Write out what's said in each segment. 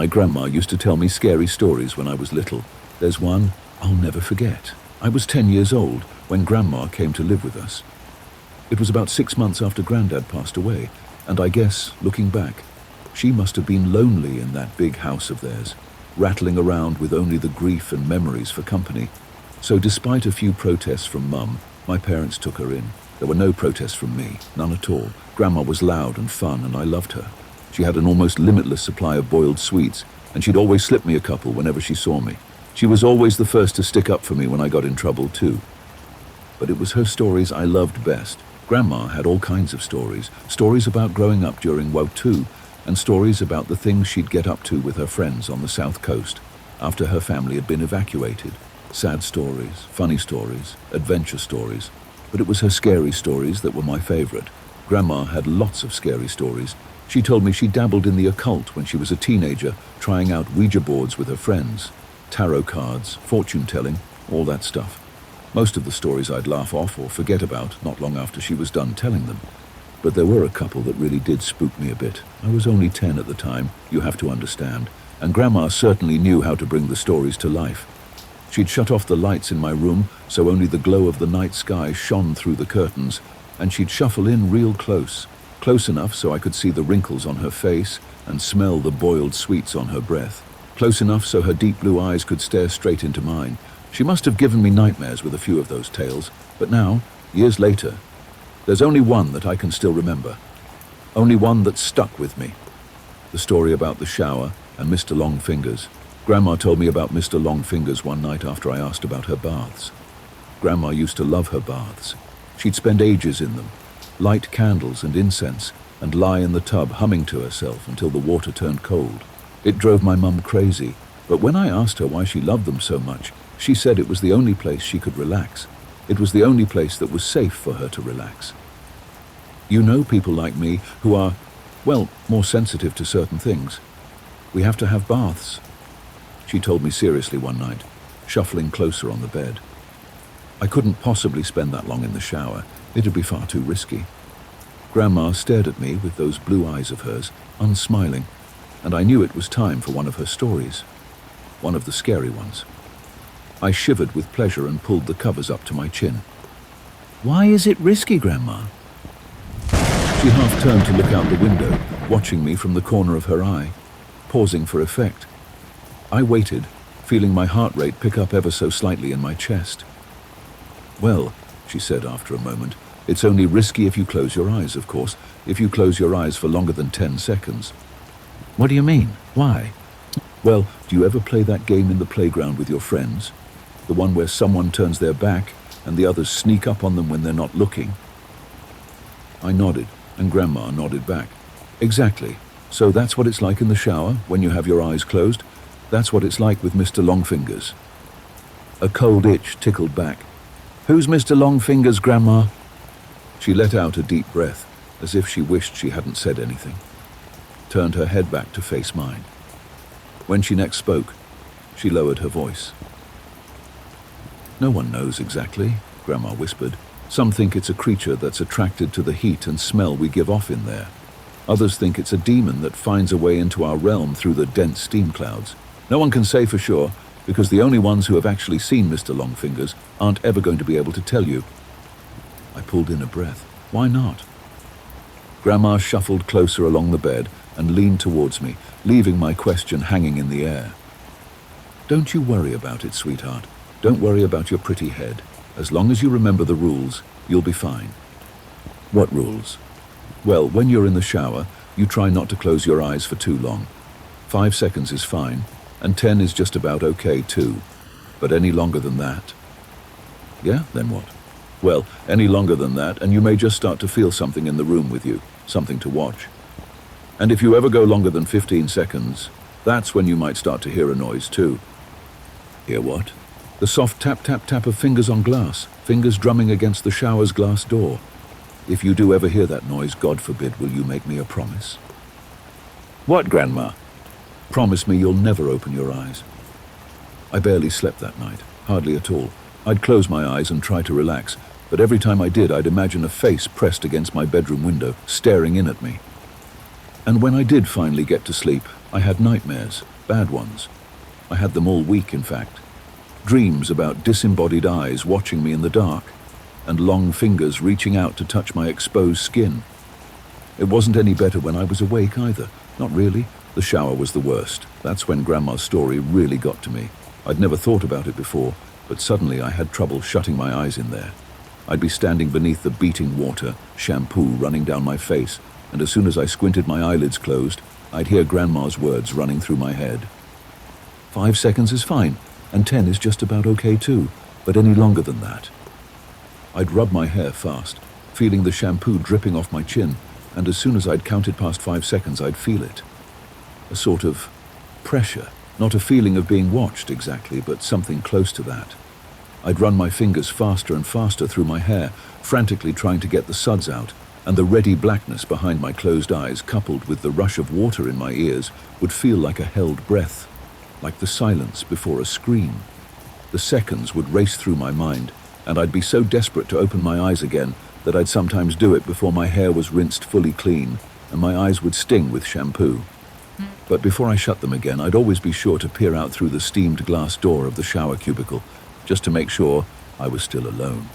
My grandma used to tell me scary stories when I was little. There's one I'll never forget. I was 10 years old when Grandma came to live with us. It was about 6 months after Granddad passed away, and I guess, looking back, she must have been lonely in that big house of theirs, rattling around with only the grief and memories for company. So despite a few protests from Mum, my parents took her in. There were no protests from me, none at all. Grandma was loud and fun, and I loved her. She had an almost limitless supply of boiled sweets, and she'd always slip me a couple whenever she saw me. She was always the first to stick up for me when I got in trouble too. But it was her stories I loved best. Grandma had all kinds of stories. Stories about growing up during World War II, and stories about the things she'd get up to with her friends on the south coast after her family had been evacuated. Sad stories, funny stories, adventure stories. But it was her scary stories that were my favorite. Grandma had lots of scary stories. She told me she dabbled in the occult when she was a teenager, trying out Ouija boards with her friends, tarot cards, fortune-telling, all that stuff. Most of the stories I'd laugh off or forget about not long after she was done telling them. But there were a couple that really did spook me a bit. I was only 10 at the time, you have to understand, and Grandma certainly knew how to bring the stories to life. She'd shut off the lights in my room so only the glow of the night sky shone through the curtains, and she'd shuffle in real close enough so I could see the wrinkles on her face and smell the boiled sweets on her breath, close enough so her deep blue eyes could stare straight into mine. She must have given me nightmares with a few of those tales, but now, years later, there's only one that I can still remember. Only one that stuck with me. The story about the shower and Mr. Longfingers. Grandma told me about Mr. Longfingers one night after I asked about her baths. Grandma used to love her baths. She'd spend ages in them, light candles and incense, and lie in the tub humming to herself until the water turned cold. It drove my mum crazy, but when I asked her why she loved them so much, she said it was the only place she could relax. It was the only place that was safe for her to relax. You know people like me who are, well, more sensitive to certain things. We have to have baths. She told me seriously one night, shuffling closer on the bed. I couldn't possibly spend that long in the shower. It'd be far too risky. Grandma stared at me with those blue eyes of hers, unsmiling, and I knew it was time for one of her stories. One of the scary ones. I shivered with pleasure and pulled the covers up to my chin. "Why is it risky, Grandma?" She half turned to look out the window, watching me from the corner of her eye, pausing for effect. I waited, feeling my heart rate pick up ever so slightly in my chest. "Well," she said after a moment, "it's only risky if you close your eyes, of course, if you close your eyes for longer than 10 seconds. "What do you mean? Why?" "Well, do you ever play that game in the playground with your friends? The one where someone turns their back and the others sneak up on them when they're not looking?" I nodded, and Grandma nodded back. "Exactly. So that's what it's like in the shower when you have your eyes closed. That's what it's like with Mr. Longfingers." A cold itch tickled back. "Who's Mr. Longfingers, Grandma?" She let out a deep breath, as if she wished she hadn't said anything. Turned her head back to face mine. When she next spoke, she lowered her voice. "No one knows exactly," Grandma whispered. "Some think it's a creature that's attracted to the heat and smell we give off in there. Others think it's a demon that finds a way into our realm through the dense steam clouds. No one can say for sure, because the only ones who have actually seen Mr. Longfingers aren't ever going to be able to tell you." I pulled in a breath. Why not? Grandma shuffled closer along the bed and leaned towards me, leaving my question hanging in the air. "Don't you worry about it, sweetheart. Don't worry about your pretty head. As long as you remember the rules, you'll be fine." "What rules?" "Well, when you're in the shower, you try not to close your eyes for too long. 5 seconds is fine, and 10 is just about okay too. But any longer than that..." "Yeah, then what?" "Well, any longer than that, and you may just start to feel something in the room with you, something to watch. And if you ever go longer than 15 seconds, that's when you might start to hear a noise too." "Hear what?" "The soft tap-tap-tap of fingers on glass, fingers drumming against the shower's glass door. If you do ever hear that noise, God forbid, will you make me a promise?" "What, Grandma?" "Promise me you'll never open your eyes." I barely slept that night, hardly at all. I'd close my eyes and try to relax, but every time I did, I'd imagine a face pressed against my bedroom window, staring in at me. And when I did finally get to sleep, I had nightmares, bad ones. I had them all week, in fact. Dreams about disembodied eyes watching me in the dark, and long fingers reaching out to touch my exposed skin. It wasn't any better when I was awake either. Not really. The shower was the worst. That's when Grandma's story really got to me. I'd never thought about it before, but suddenly I had trouble shutting my eyes in there. I'd be standing beneath the beating water, shampoo running down my face, and as soon as I squinted my eyelids closed, I'd hear Grandma's words running through my head. 5 seconds is fine, and 10 is just about okay too, but any longer than that. I'd rub my hair fast, feeling the shampoo dripping off my chin, and as soon as I'd counted past 5 seconds, I'd feel it. A sort of pressure, not a feeling of being watched exactly, but something close to that. I'd run my fingers faster and faster through my hair, frantically trying to get the suds out, and the ready blackness behind my closed eyes, coupled with the rush of water in my ears, would feel like a held breath, like the silence before a scream. The seconds would race through my mind, and I'd be so desperate to open my eyes again that I'd sometimes do it before my hair was rinsed fully clean, and my eyes would sting with shampoo. But before I shut them again, I'd always be sure to peer out through the steamed glass door of the shower cubicle, just to make sure I was still alone.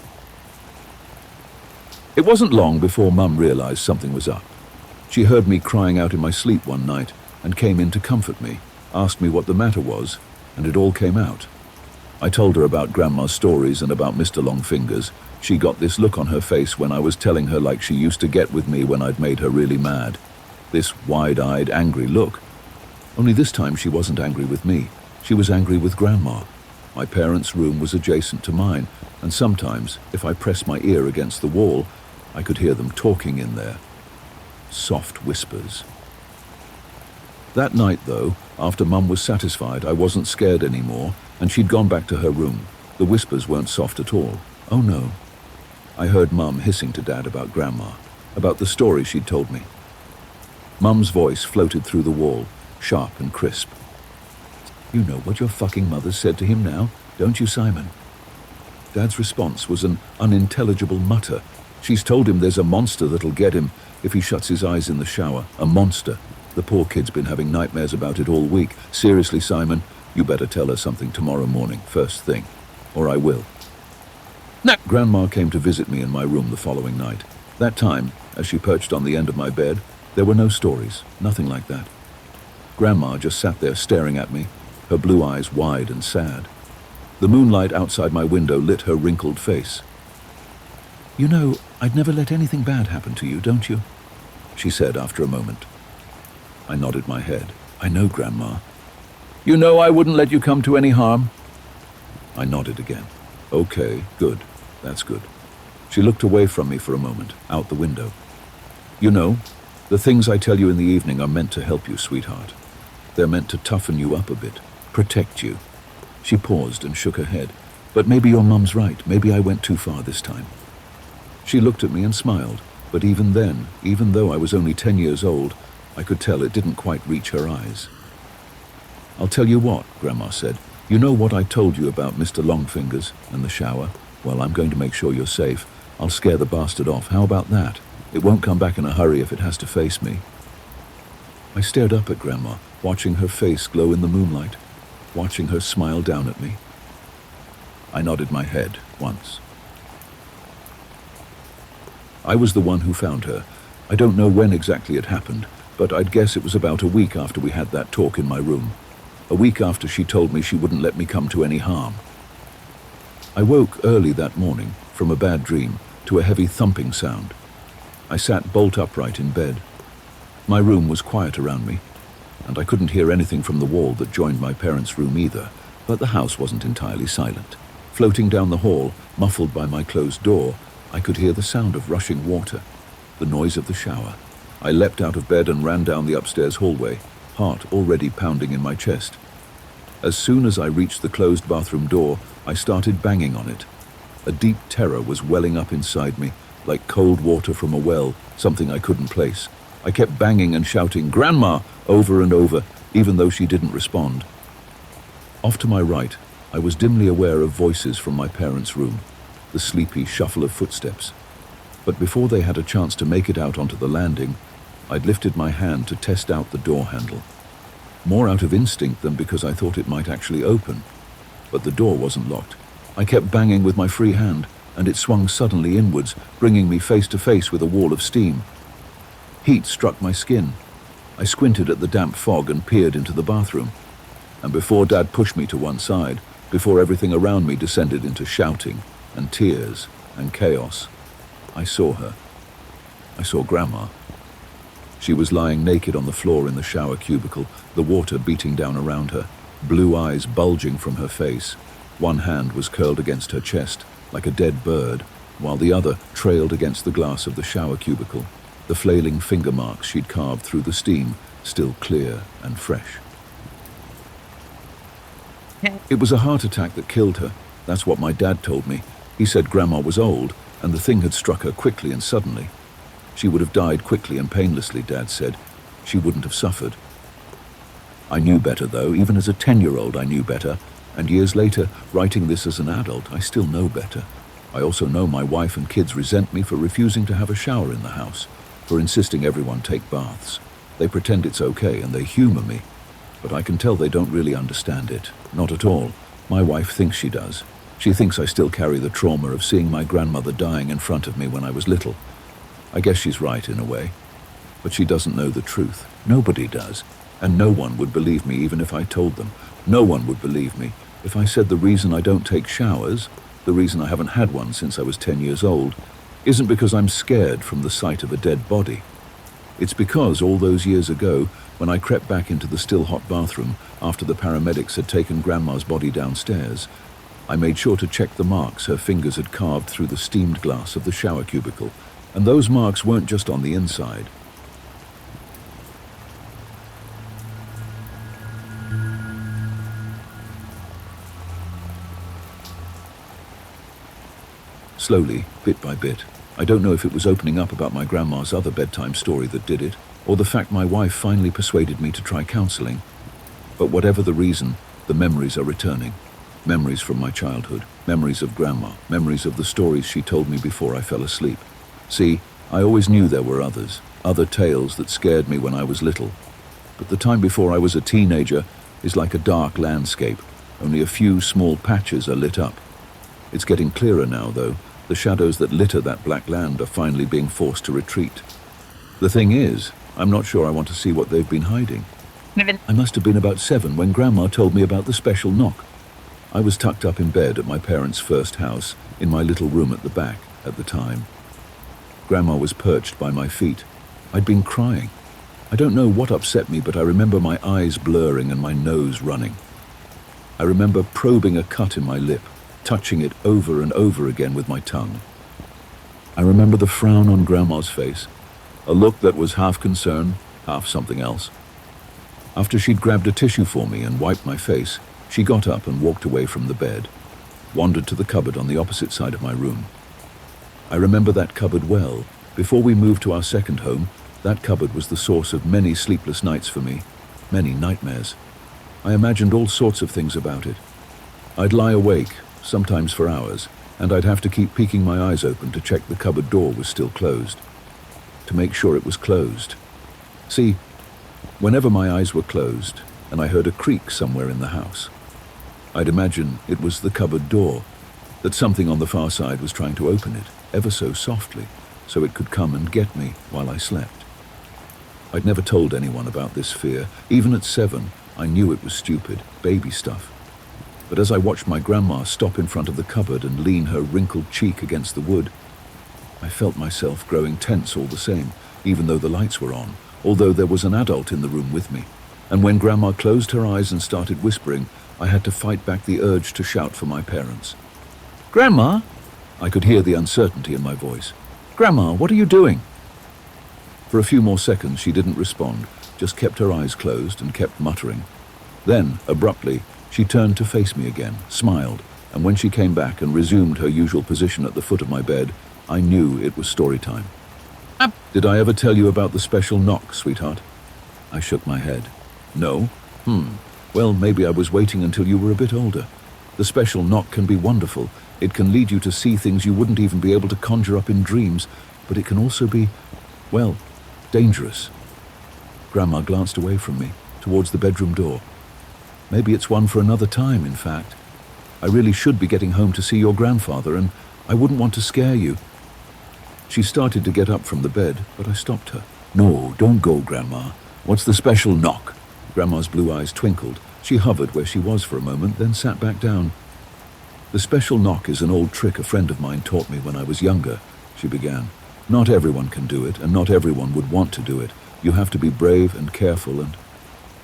It wasn't long before Mum realized something was up. She heard me crying out in my sleep one night and came in to comfort me, asked me what the matter was, and it all came out. I told her about Grandma's stories and about Mr. Longfingers. She got this look on her face when I was telling her like she used to get with me when I'd made her really mad. This wide-eyed, angry look. Only this time she wasn't angry with me. She was angry with Grandma. My parents' room was adjacent to mine, and sometimes, if I pressed my ear against the wall, I could hear them talking in there. Soft whispers. That night, though, after Mum was satisfied I wasn't scared anymore, and she'd gone back to her room, the whispers weren't soft at all. Oh no. I heard Mum hissing to Dad about Grandma, about the story she'd told me. Mum's voice floated through the wall, sharp and crisp. You know what your fucking mother said to him now, don't you, Simon? Dad's response was an unintelligible mutter. She's told him there's a monster that'll get him if he shuts his eyes in the shower. A monster. The poor kid's been having nightmares about it all week. Seriously, Simon, you better tell her something tomorrow morning, first thing. Or I will. Now, Grandma came to visit me in my room the following night. That time, as she perched on the end of my bed, there were no stories, nothing like that. Grandma just sat there staring at me, her blue eyes wide and sad. The moonlight outside my window lit her wrinkled face. You know, I'd never let anything bad happen to you, don't you? She said after a moment. I nodded my head. I know, Grandma. You know I wouldn't let you come to any harm? I nodded again. Okay, good. That's good. She looked away from me for a moment, out the window. You know, the things I tell you in the evening are meant to help you, sweetheart. They're meant to toughen you up a bit, protect you. She paused and shook her head. But maybe your mum's right. Maybe I went too far this time. She looked at me and smiled, but even then, even though I was only 10 years old, I could tell it didn't quite reach her eyes. I'll tell you what, Grandma said. You know what I told you about Mr. Longfingers and the shower? Well, I'm going to make sure you're safe. I'll scare the bastard off. How about that? It won't come back in a hurry if it has to face me. I stared up at Grandma, watching her face glow in the moonlight, watching her smile down at me. I nodded my head once. I was the one who found her. I don't know when exactly it happened, but I'd guess it was about a week after we had that talk in my room. A week after she told me she wouldn't let me come to any harm. I woke early that morning from a bad dream to a heavy thumping sound. I sat bolt upright in bed. My room was quiet around me, and I couldn't hear anything from the wall that joined my parents' room either, but the house wasn't entirely silent. Floating down the hall, muffled by my closed door, I could hear the sound of rushing water, the noise of the shower. I leapt out of bed and ran down the upstairs hallway, heart already pounding in my chest. As soon as I reached the closed bathroom door, I started banging on it. A deep terror was welling up inside me, like cold water from a well, something I couldn't place. I kept banging and shouting, "Grandma!" over and over, even though she didn't respond. Off to my right, I was dimly aware of voices from my parents' room, the sleepy shuffle of footsteps. But before they had a chance to make it out onto the landing, I'd lifted my hand to test out the door handle. More out of instinct than because I thought it might actually open. But the door wasn't locked. I kept banging with my free hand, and it swung suddenly inwards, bringing me face to face with a wall of steam. Heat struck my skin. I squinted at the damp fog and peered into the bathroom. And before Dad pushed me to one side, before everything around me descended into shouting and tears and chaos, I saw her. I saw Grandma. She was lying naked on the floor in the shower cubicle, the water beating down around her, blue eyes bulging from her face. One hand was curled against her chest, like a dead bird, while the other trailed against the glass of the shower cubicle, the flailing finger marks she'd carved through the steam, still clear and fresh. It was a heart attack that killed her. That's what my dad told me. He said Grandma was old, and the thing had struck her quickly and suddenly. She would have died quickly and painlessly, Dad said. She wouldn't have suffered. I knew better, though. Even as a 10-year-old, I knew better. And years later, writing this as an adult, I still know better. I also know my wife and kids resent me for refusing to have a shower in the house, for insisting everyone take baths. They pretend it's okay and they humor me. But I can tell they don't really understand it. Not at all. My wife thinks she does. She thinks I still carry the trauma of seeing my grandmother dying in front of me when I was little. I guess she's right in a way. But she doesn't know the truth. Nobody does. And no one would believe me even if I told them. No one would believe me if I said the reason I don't take showers, the reason I haven't had one since I was 10 years old, isn't because I'm scared from the sight of a dead body. It's because all those years ago, when I crept back into the still hot bathroom after the paramedics had taken Grandma's body downstairs, I made sure to check the marks her fingers had carved through the steamed glass of the shower cubicle, and those marks weren't just on the inside. Slowly, bit by bit, I don't know if it was opening up about my grandma's other bedtime story that did it, or the fact my wife finally persuaded me to try counseling. But whatever the reason, the memories are returning. Memories from my childhood, memories of Grandma, memories of the stories she told me before I fell asleep. See, I always knew there were others, other tales that scared me when I was little. But the time before I was a teenager is like a dark landscape. Only a few small patches are lit up. It's getting clearer now, though. The shadows that litter that black land are finally being forced to retreat. The thing is, I'm not sure I want to see what they've been hiding. I must have been about 7 when Grandma told me about the special knock. I was tucked up in bed at my parents' first house, in my little room at the back, at the time. Grandma was perched by my feet. I'd been crying. I don't know what upset me, but I remember my eyes blurring and my nose running. I remember probing a cut in my lip, touching it over and over again with my tongue. I remember the frown on Grandma's face, a look that was half concern, half something else. After she'd grabbed a tissue for me and wiped my face, she got up and walked away from the bed, wandered to the cupboard on the opposite side of my room. I remember that cupboard well. Before we moved to our second home, that cupboard was the source of many sleepless nights for me, many nightmares. I imagined all sorts of things about it. I'd lie awake, sometimes for hours, and I'd have to keep peeking my eyes open to check the cupboard door was still closed, to make sure it was closed. See, whenever my eyes were closed and I heard a creak somewhere in the house, I'd imagine it was the cupboard door, that something on the far side was trying to open it, ever so softly, so it could come and get me while I slept. I'd never told anyone about this fear. Even at 7, I knew it was stupid, baby stuff. But as I watched my grandma stop in front of the cupboard and lean her wrinkled cheek against the wood, I felt myself growing tense all the same, even though the lights were on, although there was an adult in the room with me. And when Grandma closed her eyes and started whispering, I had to fight back the urge to shout for my parents. "Grandma!" I could hear the uncertainty in my voice. "Grandma, what are you doing?" For a few more seconds she didn't respond, just kept her eyes closed and kept muttering. Then, abruptly, she turned to face me again, smiled, and when she came back and resumed her usual position at the foot of my bed, I knew it was story time. "Did I ever tell you about the special knock, sweetheart?" I shook my head. "No? Well, maybe I was waiting until you were a bit older. The special knock can be wonderful. It can lead you to see things you wouldn't even be able to conjure up in dreams, but it can also be, well, dangerous. Grandma glanced away from me, towards the bedroom door. Maybe it's one for another time, in fact. I really should be getting home to see your grandfather, and I wouldn't want to scare you. She started to get up from the bed, but I stopped her. No, don't go, Grandma. What's the special knock? Grandma's blue eyes twinkled. She hovered where she was for a moment, then sat back down. The special knock is an old trick a friend of mine taught me when I was younger, she began. Not everyone can do it, and not everyone would want to do it. You have to be brave and careful and,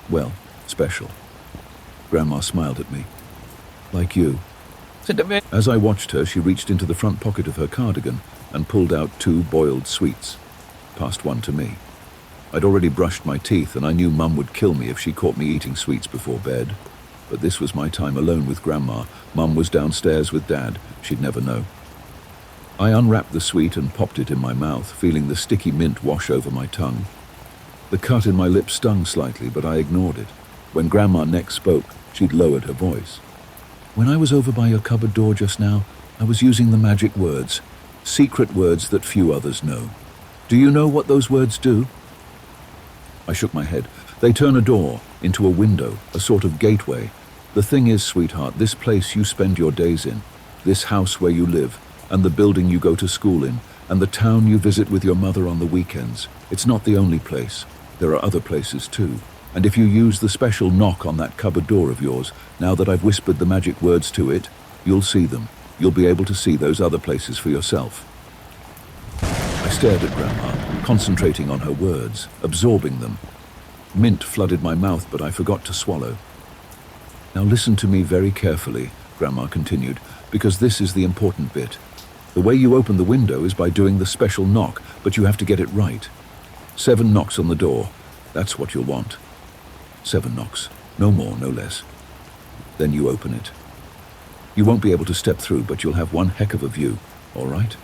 well, special. Grandma smiled at me. Like you. As I watched her, she reached into the front pocket of her cardigan and pulled out 2 boiled sweets. Passed one to me. I'd already brushed my teeth, and I knew Mum would kill me if she caught me eating sweets before bed. But this was my time alone with Grandma. Mum was downstairs with Dad. She'd never know. I unwrapped the sweet and popped it in my mouth, feeling the sticky mint wash over my tongue. The cut in my lip stung slightly, but I ignored it. When Grandma next spoke, she'd lowered her voice. When I was over by your cupboard door just now, I was using the magic words, secret words that few others know. Do you know what those words do? I shook my head. They turn a door into a window, a sort of gateway. The thing is, sweetheart, this place you spend your days in, this house where you live, and the building you go to school in, and the town you visit with your mother on the weekends, it's not the only place. There are other places too. And if you use the special knock on that cupboard door of yours, now that I've whispered the magic words to it, you'll see them. You'll be able to see those other places for yourself. I stared at Grandma, concentrating on her words, absorbing them. Mint flooded my mouth, but I forgot to swallow. Now listen to me very carefully, Grandma continued, because this is the important bit. The way you open the window is by doing the special knock, but you have to get it right. 7 knocks on the door. That's what you'll want. 7 knocks. No more, no less. Then you open it. You won't be able to step through, but you'll have one heck of a view, all right?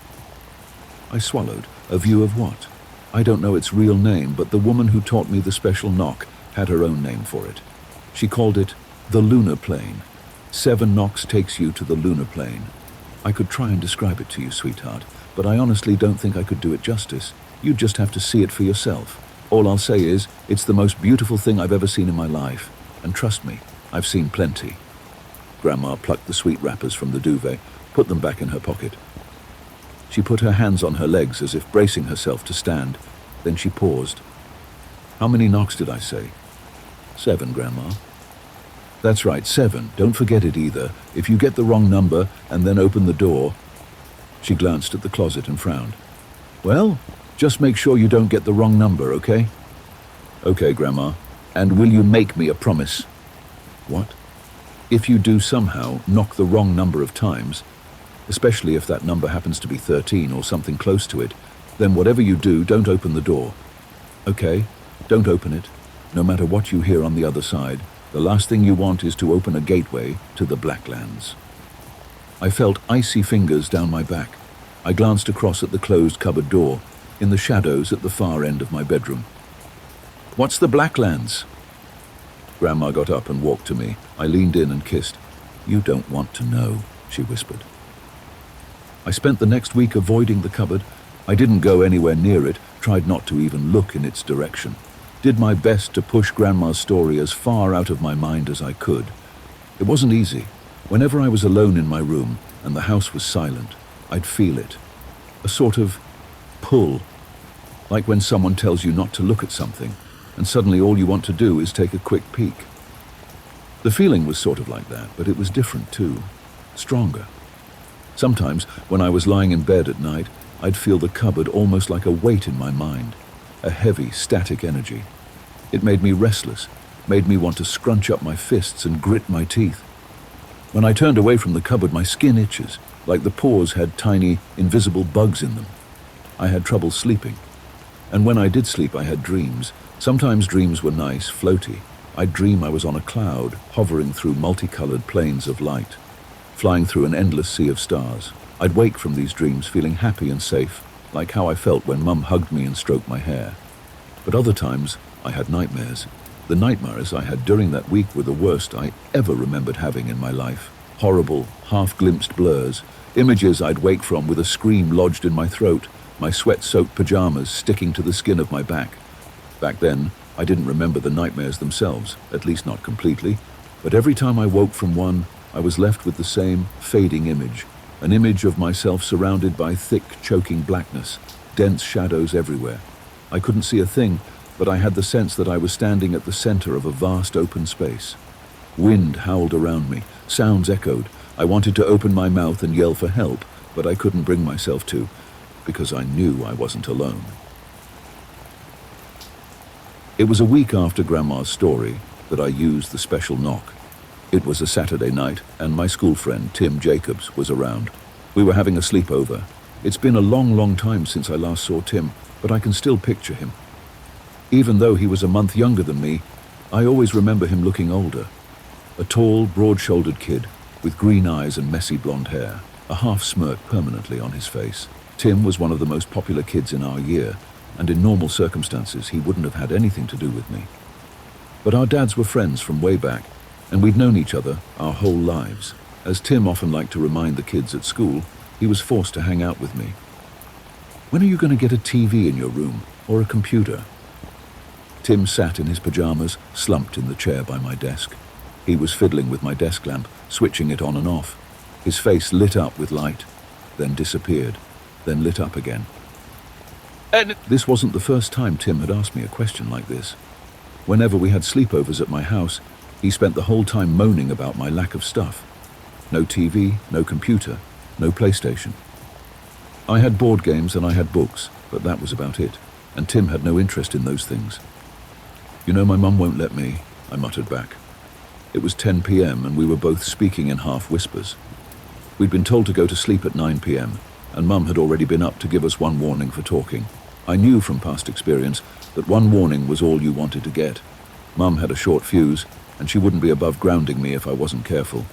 I swallowed. A view of what? I don't know its real name, but the woman who taught me the special knock had her own name for it. She called it the lunar plane. 7 knocks takes you to the lunar plane. I could try and describe it to you, sweetheart, but I honestly don't think I could do it justice. You'd just have to see it for yourself. All I'll say is, it's the most beautiful thing I've ever seen in my life. And trust me, I've seen plenty. Grandma plucked the sweet wrappers from the duvet, put them back in her pocket. She put her hands on her legs as if bracing herself to stand. Then she paused. How many knocks did I say? 7, Grandma. That's right, 7. Don't forget it either. If you get the wrong number and then open the door... She glanced at the closet and frowned. Well, just make sure you don't get the wrong number, okay? Okay, Grandma. And will you make me a promise? What? If you do somehow knock the wrong number of times, especially if that number happens to be 13 or something close to it, then whatever you do, don't open the door. Okay? Don't open it. No matter what you hear on the other side, the last thing you want is to open a gateway to the Blacklands. I felt icy fingers down my back. I glanced across at the closed cupboard door, in the shadows at the far end of my bedroom. What's the Blacklands? Grandma got up and walked to me. I leaned in and kissed. You don't want to know, she whispered. I spent the next week avoiding the cupboard. I didn't go anywhere near it, tried not to even look in its direction. Did my best to push Grandma's story as far out of my mind as I could. It wasn't easy. Whenever I was alone in my room and the house was silent, I'd feel it. A sort of pull. Like when someone tells you not to look at something, and suddenly all you want to do is take a quick peek. The feeling was sort of like that, but it was different too. Stronger. Sometimes, when I was lying in bed at night, I'd feel the cupboard almost like a weight in my mind. A heavy, static energy. It made me restless, made me want to scrunch up my fists and grit my teeth. When I turned away from the cupboard, my skin itches, like the pores had tiny, invisible bugs in them. I had trouble sleeping. And when I did sleep, I had dreams. Sometimes dreams were nice, floaty. I'd dream I was on a cloud, hovering through multicolored planes of light, flying through an endless sea of stars. I'd wake from these dreams feeling happy and safe, like how I felt when Mum hugged me and stroked my hair. But other times, I had nightmares. The nightmares I had during that week were the worst I ever remembered having in my life. Horrible, half-glimpsed blurs, images I'd wake from with a scream lodged in my throat, my sweat-soaked pajamas sticking to the skin of my back. Back then, I didn't remember the nightmares themselves, at least not completely, but every time I woke from one, I was left with the same fading image, an image of myself surrounded by thick, choking blackness, dense shadows everywhere. I couldn't see a thing, but I had the sense that I was standing at the center of a vast open space. Wind howled around me, sounds echoed. I wanted to open my mouth and yell for help, but I couldn't bring myself to, because I knew I wasn't alone. It was a week after Grandma's story that I used the special knock. It was a Saturday night, and my school friend, Tim Jacobs, was around. We were having a sleepover. It's been a long, long time since I last saw Tim, but I can still picture him. Even though he was a month younger than me, I always remember him looking older. A tall, broad-shouldered kid, with green eyes and messy blonde hair, a half-smirk permanently on his face. Tim was one of the most popular kids in our year, and in normal circumstances he wouldn't have had anything to do with me. But our dads were friends from way back, and we'd known each other our whole lives. As Tim often liked to remind the kids at school, he was forced to hang out with me. "When are you going to get a TV in your room, or a computer?" Tim sat in his pajamas, slumped in the chair by my desk. He was fiddling with my desk lamp, switching it on and off. His face lit up with light, then disappeared, then lit up again. This wasn't the first time Tim had asked me a question like this. Whenever we had sleepovers at my house, he spent the whole time moaning about my lack of stuff. No TV, no computer, no PlayStation. I had board games and I had books, but that was about it, and Tim had no interest in those things. "You know, my mum won't let me," I muttered back. It was 10 p.m. and we were both speaking in half whispers. We'd been told to go to sleep at 9 p.m, and Mum had already been up to give us one warning for talking. I knew from past experience that one warning was all you wanted to get. Mum had a short fuse, and she wouldn't be above grounding me if I wasn't careful.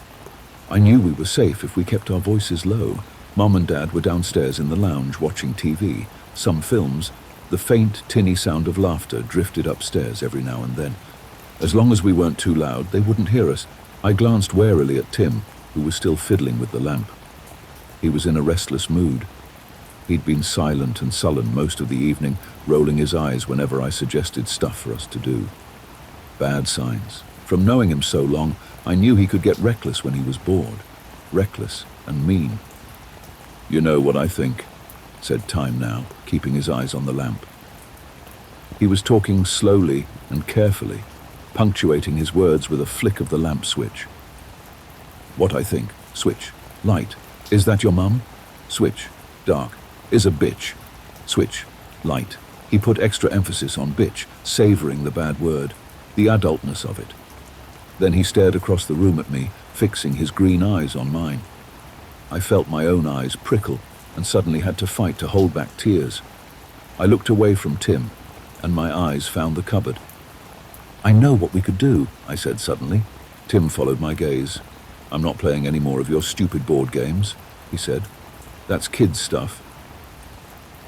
I knew we were safe if we kept our voices low. Mum and Dad were downstairs in the lounge watching TV, some films. The faint, tinny sound of laughter drifted upstairs every now and then. As long as we weren't too loud, they wouldn't hear us. I glanced warily at Tim, who was still fiddling with the lamp. He was in a restless mood. He'd been silent and sullen most of the evening, rolling his eyes whenever I suggested stuff for us to do. Bad signs. From knowing him so long, I knew he could get reckless when he was bored. Reckless and mean. "You know what I think," said Time now, keeping his eyes on the lamp. He was talking slowly and carefully, punctuating his words with a flick of the lamp switch. "What I think. Switch. Light. Is that your mum? Switch. Dark. Is a bitch. Switch. Light." He put extra emphasis on bitch, savoring the bad word, the adultness of it. Then he stared across the room at me, fixing his green eyes on mine. I felt my own eyes prickle and suddenly had to fight to hold back tears. I looked away from Tim, and my eyes found the cupboard. "I know what we could do," I said suddenly. Tim followed my gaze. "I'm not playing any more of your stupid board games," he said. "That's kids' stuff."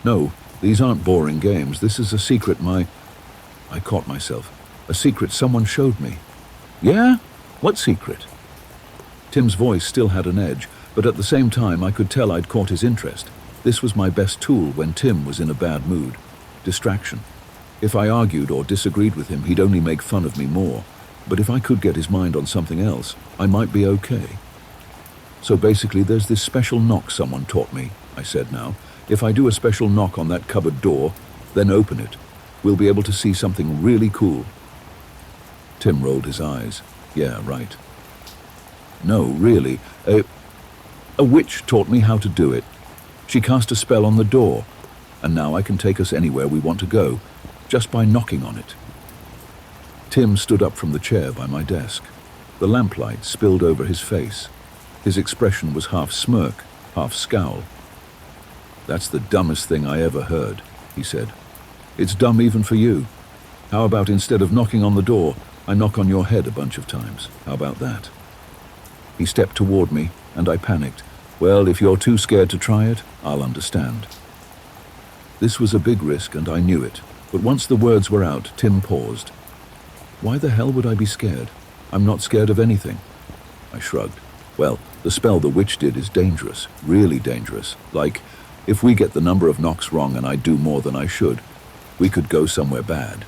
"No, these aren't boring games. This is a secret I caught myself. A secret someone showed me." "Yeah? What secret?" Tim's voice still had an edge, but at the same time I could tell I'd caught his interest. This was my best tool when Tim was in a bad mood. Distraction. If I argued or disagreed with him, he'd only make fun of me more. But if I could get his mind on something else, I might be okay. "So basically there's this special knock someone taught me," I said now. "If I do a special knock on that cupboard door, then open it, we'll be able to see something really cool." Tim rolled his eyes. "Yeah, right." "No, really. A witch taught me how to do it. She cast a spell on the door, and now I can take us anywhere we want to go, just by knocking on it." Tim stood up from the chair by my desk. The lamplight spilled over his face. His expression was half smirk, half scowl. "That's the dumbest thing I ever heard," he said. "It's dumb even for you. How about instead of knocking on the door, I knock on your head a bunch of times? How about that?" He stepped toward me, and I panicked. "Well, if you're too scared to try it, I'll understand." This was a big risk, and I knew it. But once the words were out, Tim paused. "Why the hell would I be scared? I'm not scared of anything." I shrugged. "Well, the spell the witch did is dangerous, really dangerous. Like, if we get the number of knocks wrong and I do more than I should, we could go somewhere bad."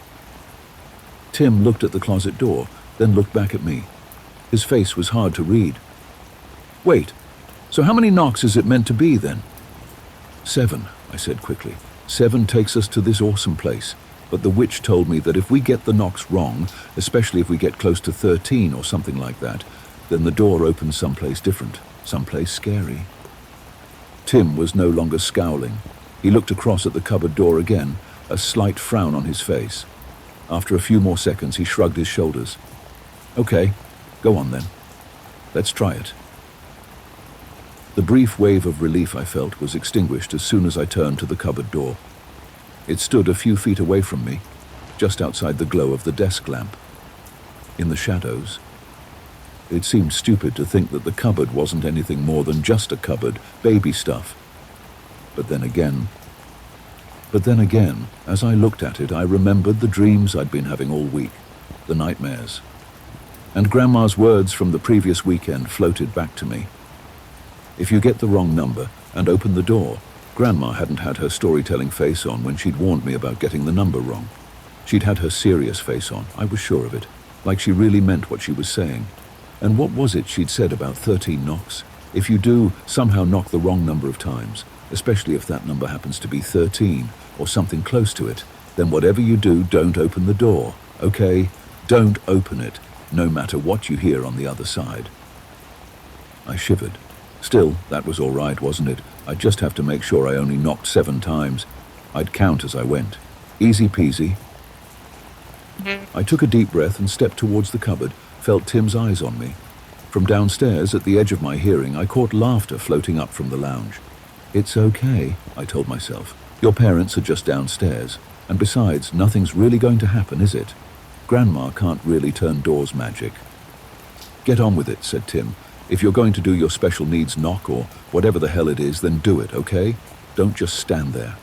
Tim looked at the closet door, then looked back at me. His face was hard to read. "Wait, so how many knocks is it meant to be then?" "7, I said quickly. 7 takes us to this awesome place. But the witch told me that if we get the knocks wrong, especially if we get close to 13 or something like that, then the door opens someplace different, someplace scary." Tim was no longer scowling. He looked across at the cupboard door again, a slight frown on his face. After a few more seconds, he shrugged his shoulders. "Okay, go on then. Let's try it." The brief wave of relief I felt was extinguished as soon as I turned to the cupboard door. It stood a few feet away from me, just outside the glow of the desk lamp. In the shadows, it seemed stupid to think that the cupboard wasn't anything more than just a cupboard, baby stuff. But then again, as I looked at it, I remembered the dreams I'd been having all week, the nightmares. And Grandma's words from the previous weekend floated back to me. If you get the wrong number and open the door, Grandma hadn't had her storytelling face on when she'd warned me about getting the number wrong. She'd had her serious face on, I was sure of it, like she really meant what she was saying. And what was it she'd said about 13 knocks? If you do somehow knock the wrong number of times, especially if that number happens to be 13 or something close to it, then whatever you do, don't open the door, okay? Don't open it, no matter what you hear on the other side. I shivered. Still, that was all right, wasn't it? I'd just have to make sure I only knocked 7 times. I'd count as I went. Easy peasy. I took a deep breath and stepped towards the cupboard, felt Tim's eyes on me. From downstairs, at the edge of my hearing, I caught laughter floating up from the lounge. "It's okay," I told myself. "Your parents are just downstairs. And besides, nothing's really going to happen, is it? Grandma can't really turn doors magic." "Get on with it," said Tim. "If you're going to do your special needs knock or whatever the hell it is, then do it, okay? Don't just stand there."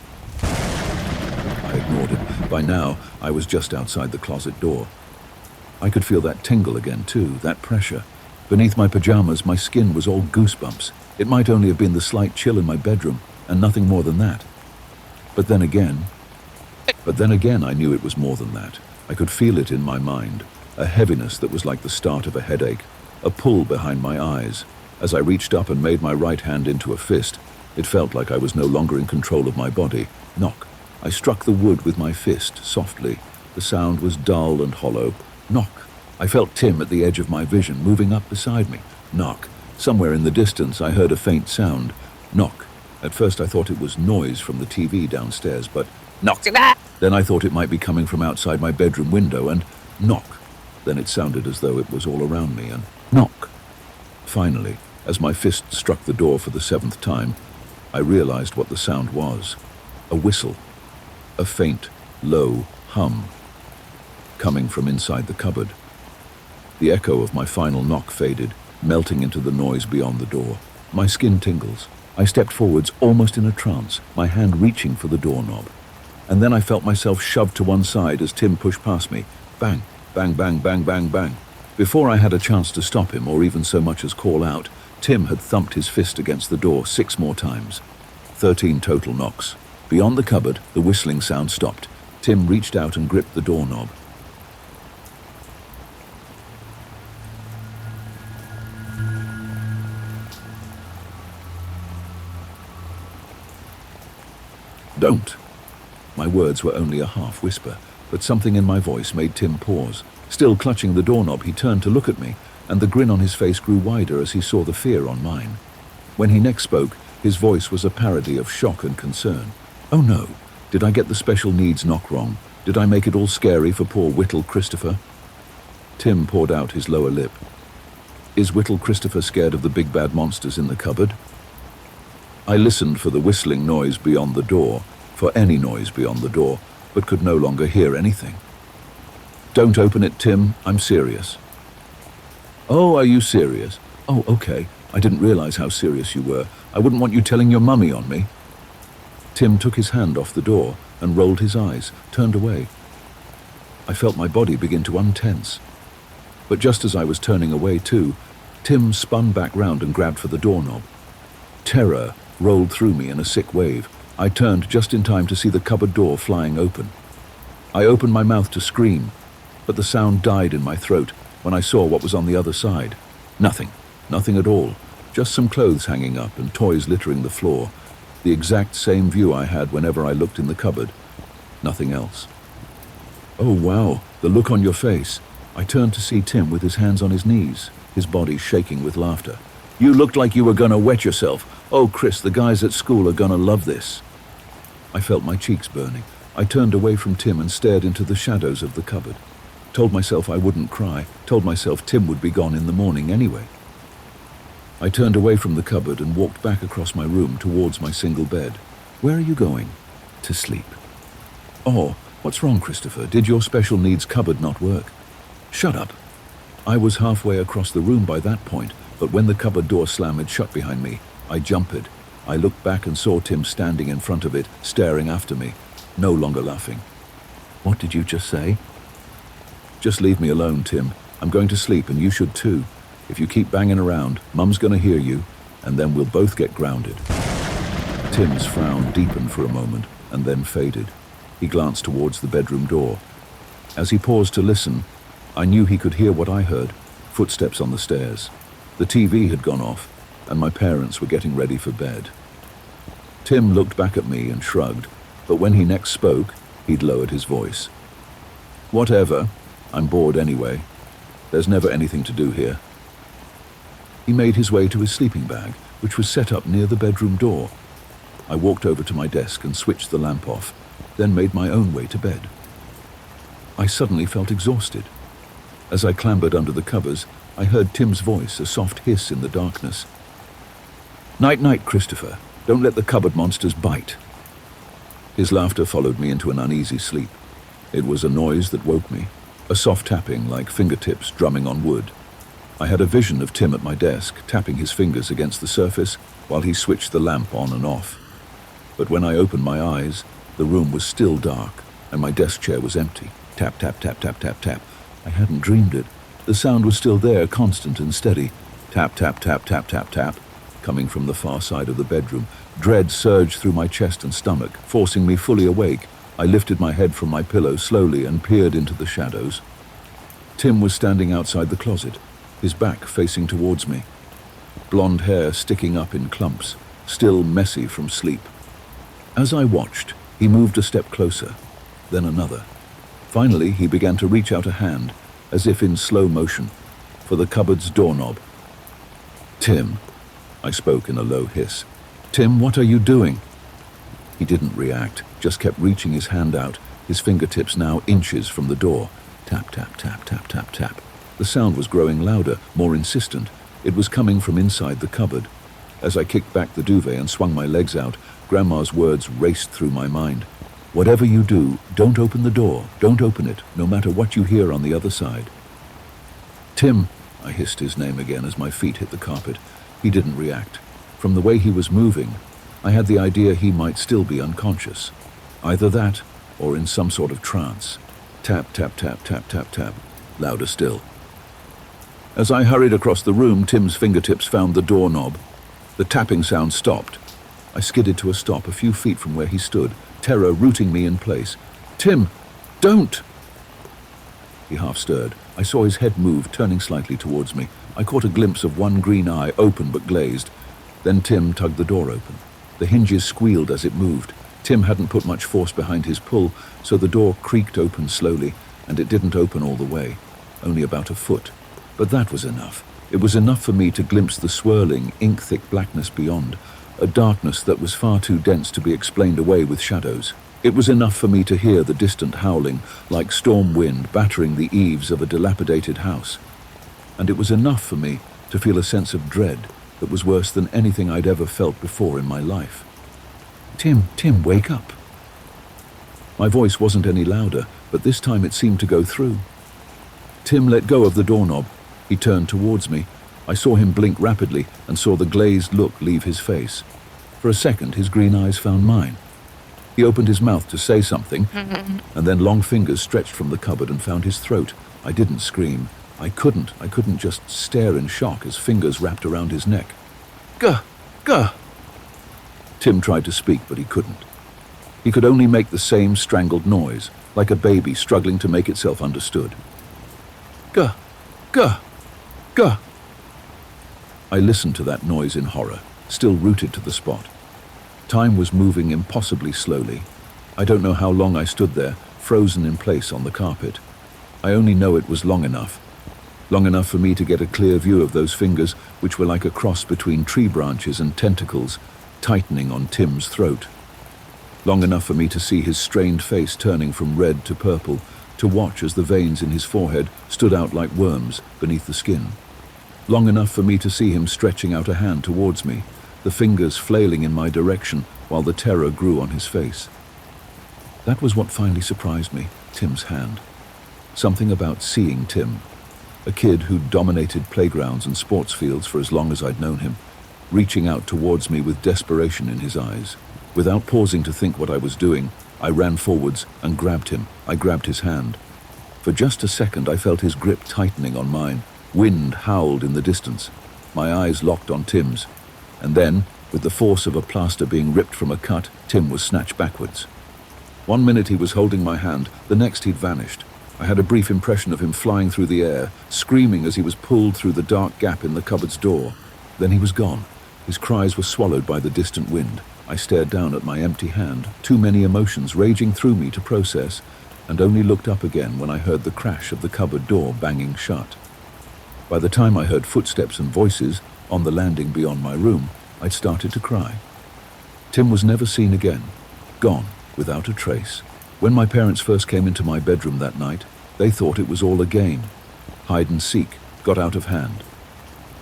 I ignored him. By now, I was just outside the closet door. I could feel that tingle again, too, that pressure. Beneath my pajamas, my skin was all goosebumps. It might only have been the slight chill in my bedroom, and nothing more than that. But then again, I knew it was more than that. I could feel it in my mind, a heaviness that was like the start of a headache, a pull behind my eyes. As I reached up and made my right hand into a fist, it felt like I was no longer in control of my body. Knock. I struck the wood with my fist, softly. The sound was dull and hollow. Knock. I felt Tim at the edge of my vision, moving up beside me. Knock. Somewhere in the distance, I heard a faint sound. Knock. At first I thought it was noise from the TV downstairs, but knock. Then I thought it might be coming from outside my bedroom window, and knock. Then it sounded as though it was all around me, and knock. Finally, as my fist struck the door for the 7th time, I realized what the sound was. A whistle. A faint, low hum. Coming from inside the cupboard. The echo of my final knock faded, melting into the noise beyond the door. My skin tingles. I stepped forwards, almost in a trance, my hand reaching for the doorknob. And then I felt myself shoved to one side as Tim pushed past me. Bang, bang, bang, bang, bang, bang. Before I had a chance to stop him, or even so much as call out, Tim had thumped his fist against the door 6 more times. 13 total knocks. Beyond the cupboard, the whistling sound stopped. Tim reached out and gripped the doorknob. "Don't." My words were only a half whisper, but something in my voice made Tim pause. Still clutching the doorknob, he turned to look at me, and the grin on his face grew wider as he saw the fear on mine. When he next spoke, his voice was a parody of shock and concern. "Oh no, did I get the special needs knock wrong? Did I make it all scary for poor Whittle Christopher?" Tim poured out his lower lip. "Is Whittle Christopher scared of the big bad monsters in the cupboard?" I listened for the whistling noise beyond the door, for any noise beyond the door, but could no longer hear anything. "Don't open it, Tim. I'm serious." "Oh, are you serious? Oh, okay. I didn't realize how serious you were. I wouldn't want you telling your mummy on me." Tim took his hand off the door and rolled his eyes, turned away. I felt my body begin to untense. But just as I was turning away too, Tim spun back round and grabbed for the doorknob. Terror rolled through me in a sick wave. I turned just in time to see the cupboard door flying open. I opened my mouth to scream. but the sound died in my throat when I saw what was on the other side. Nothing. Nothing at all. Just some clothes hanging up and toys littering the floor. The exact same view I had whenever I looked in the cupboard. Nothing else. Oh wow, the look on your face. I turned to see Tim with his hands on his knees, his body shaking with laughter. You looked like you were gonna wet yourself. Oh Chris, the guys at school are gonna love this. I felt my cheeks burning. I turned away from Tim and stared into the shadows of the cupboard. Told myself I wouldn't cry, told myself Tim would be gone in the morning anyway. I turned away from the cupboard and walked back across my room towards my single bed. Where are you going? To sleep. Oh, what's wrong, Christopher? Did your special needs cupboard not work? Shut up. I was halfway across the room by that point, but when the cupboard door slammed shut behind me, I jumped. I looked back and saw Tim standing in front of it, staring after me, no longer laughing. What did you just say? Just leave me alone, Tim. I'm going to sleep and you should too. If you keep banging around, Mum's gonna hear you, and then we'll both get grounded. Tim's frown deepened for a moment and then faded. He glanced towards the bedroom door. As he paused to listen, I knew he could hear what I heard, footsteps on the stairs. The TV had gone off, and my parents were getting ready for bed. Tim looked back at me and shrugged, but when he next spoke, he'd lowered his voice. Whatever, I'm bored anyway. There's never anything to do here. He made his way to his sleeping bag, which was set up near the bedroom door. I walked over to my desk and switched the lamp off, then made my own way to bed. I suddenly felt exhausted. As I clambered under the covers, I heard Tim's voice, a soft hiss in the darkness. Night-night, Christopher. Don't let the cupboard monsters bite. His laughter followed me into an uneasy sleep. It was a noise that woke me, a soft tapping like fingertips drumming on wood. I had a vision of Tim at my desk, tapping his fingers against the surface while he switched the lamp on and off. But when I opened my eyes, the room was still dark, and my desk chair was empty. Tap, tap, tap, tap, tap, tap. I hadn't dreamed it. The sound was still there, constant and steady. Tap, tap, tap, tap, tap, tap, coming from the far side of the bedroom. Dread surged through my chest and stomach, forcing me fully awake. I lifted my head from my pillow slowly and peered into the shadows. Tim was standing outside the closet, his back facing towards me. Blonde hair sticking up in clumps, still messy from sleep. As I watched, he moved a step closer, then another. Finally, he began to reach out a hand, as if in slow motion, for the cupboard's doorknob. Tim, I spoke in a low hiss. Tim, what are you doing? He didn't react, just kept reaching his hand out, his fingertips now inches from the door. Tap, tap, tap, tap, tap, tap. The sound was growing louder, more insistent. It was coming from inside the cupboard. As I kicked back the duvet and swung my legs out, Grandma's words raced through my mind. Whatever you do, don't open the door. Don't open it, no matter what you hear on the other side. Tim, I hissed his name again as my feet hit the carpet. He didn't react. From the way he was moving, I had the idea he might still be unconscious. Either that, or in some sort of trance. Tap, tap, tap, tap, tap, tap. Louder still. As I hurried across the room, Tim's fingertips found the doorknob. The tapping sound stopped. I skidded to a stop a few feet from where he stood, terror rooting me in place. Tim, don't! He half stirred. I saw his head move, turning slightly towards me. I caught a glimpse of one green eye, open but glazed. Then Tim tugged the door open. The hinges squealed as it moved. Tim hadn't put much force behind his pull, so the door creaked open slowly, and it didn't open all the way, only about a foot. But that was enough. It was enough for me to glimpse the swirling, ink-thick blackness beyond, a darkness that was far too dense to be explained away with shadows. It was enough for me to hear the distant howling, like storm wind battering the eaves of a dilapidated house. And it was enough for me to feel a sense of dread that was worse than anything I'd ever felt before in my life. Tim, wake up. My voice wasn't any louder, but this time it seemed to go through. Tim let go of the doorknob. He turned towards me. I saw him blink rapidly and saw the glazed look leave his face. For a second, his green eyes found mine. He opened his mouth to say something, and then long fingers stretched from the cupboard and found his throat. I didn't scream. I couldn't just stare in shock as fingers wrapped around his neck. Gah! Tim tried to speak, but he couldn't. He could only make the same strangled noise, like a baby struggling to make itself understood. Gah! Gah! Gah! I listened to that noise in horror, still rooted to the spot. Time was moving impossibly slowly. I don't know how long I stood there, frozen in place on the carpet. I only know it was long enough. Long enough for me to get a clear view of those fingers, which were like a cross between tree branches and tentacles, tightening on Tim's throat. Long enough for me to see his strained face turning from red to purple, to watch as the veins in his forehead stood out like worms beneath the skin. Long enough for me to see him stretching out a hand towards me, the fingers flailing in my direction while the terror grew on his face. That was what finally surprised me, Tim's hand. Something about seeing Tim, a kid who'd dominated playgrounds and sports fields for as long as I'd known him, reaching out towards me with desperation in his eyes. Without pausing to think what I was doing, I ran forwards and grabbed him. I grabbed his hand. For just a second I felt his grip tightening on mine. Wind howled in the distance. My eyes locked on Tim's. And then, with the force of a plaster being ripped from a cut, Tim was snatched backwards. 1 minute he was holding my hand, the next he'd vanished. I had a brief impression of him flying through the air, screaming as he was pulled through the dark gap in the cupboard's door. Then he was gone. His cries were swallowed by the distant wind. I stared down at my empty hand, too many emotions raging through me to process, and only looked up again when I heard the crash of the cupboard door banging shut. By the time I heard footsteps and voices on the landing beyond my room, I'd started to cry. Tim was never seen again, gone, without a trace. When my parents first came into my bedroom that night, they thought it was all a game. Hide and seek got out of hand.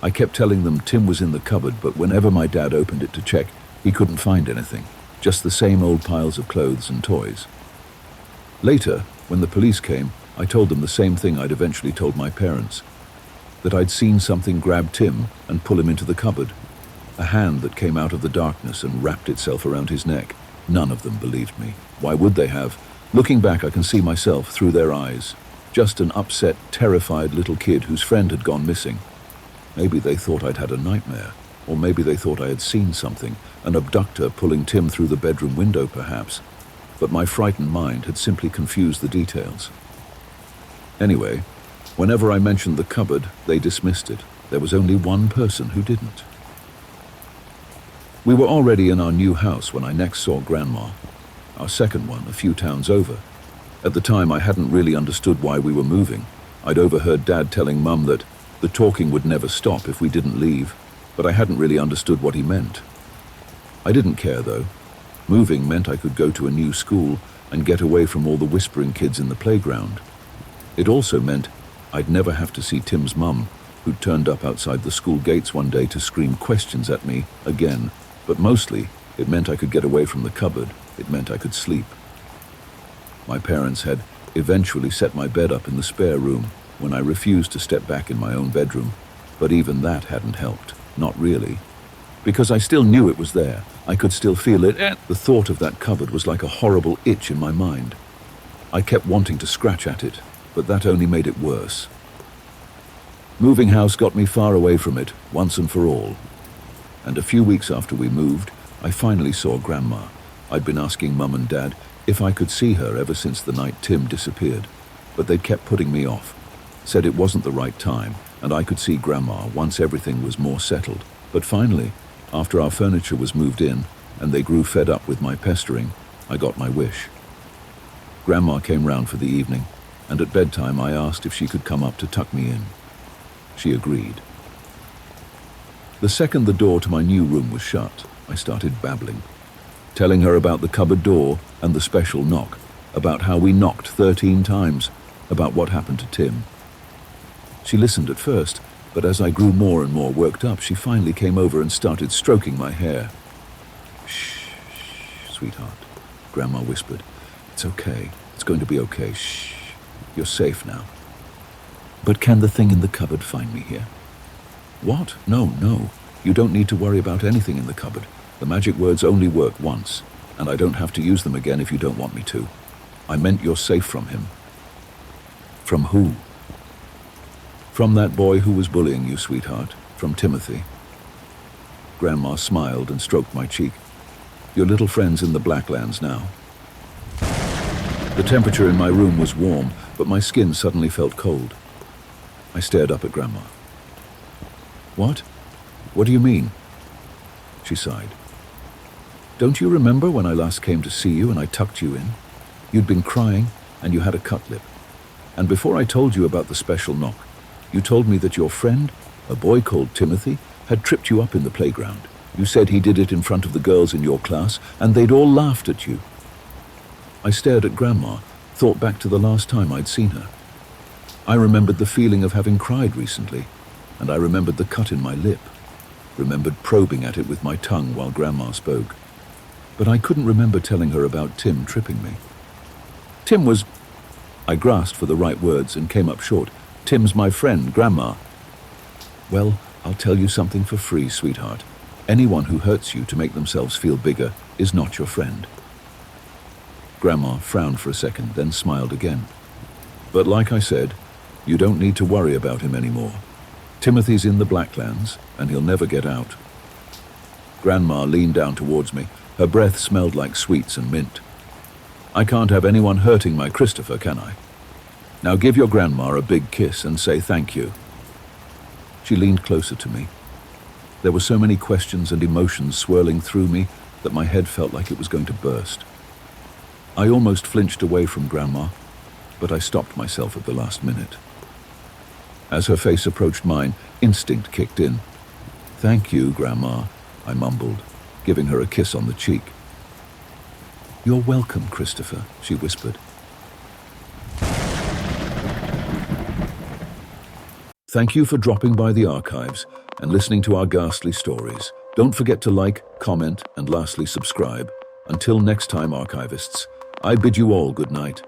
I kept telling them Tim was in the cupboard, but whenever my dad opened it to check, he couldn't find anything, just the same old piles of clothes and toys. Later, when the police came, I told them the same thing I'd eventually told my parents, that I'd seen something grab Tim and pull him into the cupboard, a hand that came out of the darkness and wrapped itself around his neck. None of them believed me. Why would they have? Looking back, I can see myself through their eyes, just an upset, terrified little kid whose friend had gone missing. Maybe they thought I'd had a nightmare, or maybe they thought I had seen something, an abductor pulling Tim through the bedroom window perhaps, but my frightened mind had simply confused the details. Anyway, whenever I mentioned the cupboard, they dismissed it. There was only one person who didn't. We were already in our new house when I next saw Grandma, our second one a few towns over. At the time, I hadn't really understood why we were moving. I'd overheard Dad telling Mum that the talking would never stop if we didn't leave, but I hadn't really understood what he meant. I didn't care, though. Moving meant I could go to a new school and get away from all the whispering kids in the playground. It also meant I'd never have to see Tim's mum, who'd turned up outside the school gates one day to scream questions at me again. But mostly, it meant I could get away from the cupboard. It meant I could sleep. My parents had eventually set my bed up in the spare room when I refused to step back in my own bedroom, but even that hadn't helped. Not really. Because I still knew it was there. I could still feel it. The thought of that cupboard was like a horrible itch in my mind. I kept wanting to scratch at it, but that only made it worse. Moving house got me far away from it, once and for all. And a few weeks after we moved, I finally saw Grandma. I'd been asking Mum and Dad if I could see her ever since the night Tim disappeared, but they'd kept putting me off, said it wasn't the right time, and I could see Grandma once everything was more settled. But finally, after our furniture was moved in, and they grew fed up with my pestering, I got my wish. Grandma came round for the evening, and at bedtime I asked if she could come up to tuck me in. She agreed. The second the door to my new room was shut, I started babbling, telling her about the cupboard door and the special knock, about how we knocked 13 times, about what happened to Tim. She listened at first, but as I grew more and more worked up, she finally came over and started stroking my hair. "Shh, shh, sweetheart," Grandma whispered. "It's okay. It's going to be okay. Shh. You're safe now." "But can the thing in the cupboard find me here?" "What? No. You don't need to worry about anything in the cupboard. The magic words only work once, and I don't have to use them again if you don't want me to. I meant you're safe from him." "From who?" "From that boy who was bullying you, sweetheart. From Timothy." Grandma smiled and stroked my cheek. "Your little friend's in the Blacklands now." The temperature in my room was warm, but my skin suddenly felt cold. I stared up at Grandma. What? What do you mean? She sighed. Don't you remember when I last came to see you and I tucked you in? You'd been crying and you had a cut lip. And before I told you about the special knock, you told me that your friend, a boy called Timothy, had tripped you up in the playground. You said he did it in front of the girls in your class and they'd all laughed at you. I stared at Grandma, thought back to the last time I'd seen her. I remembered the feeling of having cried recently, and I remembered the cut in my lip, remembered probing at it with my tongue while Grandma spoke. But I couldn't remember telling her about Tim tripping me. Tim was... I grasped for the right words and came up short. Tim's my friend, Grandma. Well, I'll tell you something for free, sweetheart. Anyone who hurts you to make themselves feel bigger is not your friend. Grandma frowned for a second, then smiled again. But like I said, you don't need to worry about him anymore. Timothy's in the Blacklands, and he'll never get out. Grandma leaned down towards me. Her breath smelled like sweets and mint. I can't have anyone hurting my Christopher, can I? Now give your grandma a big kiss and say thank you. She leaned closer to me. There were so many questions and emotions swirling through me that my head felt like it was going to burst. I almost flinched away from Grandma, but I stopped myself at the last minute. As her face approached mine, instinct kicked in. Thank you, Grandma, I mumbled, giving her a kiss on the cheek. You're welcome, Christopher, she whispered. Thank you for dropping by the archives and listening to our ghastly stories. Don't forget to like, comment, and lastly subscribe. Until next time, archivists, I bid you all good night.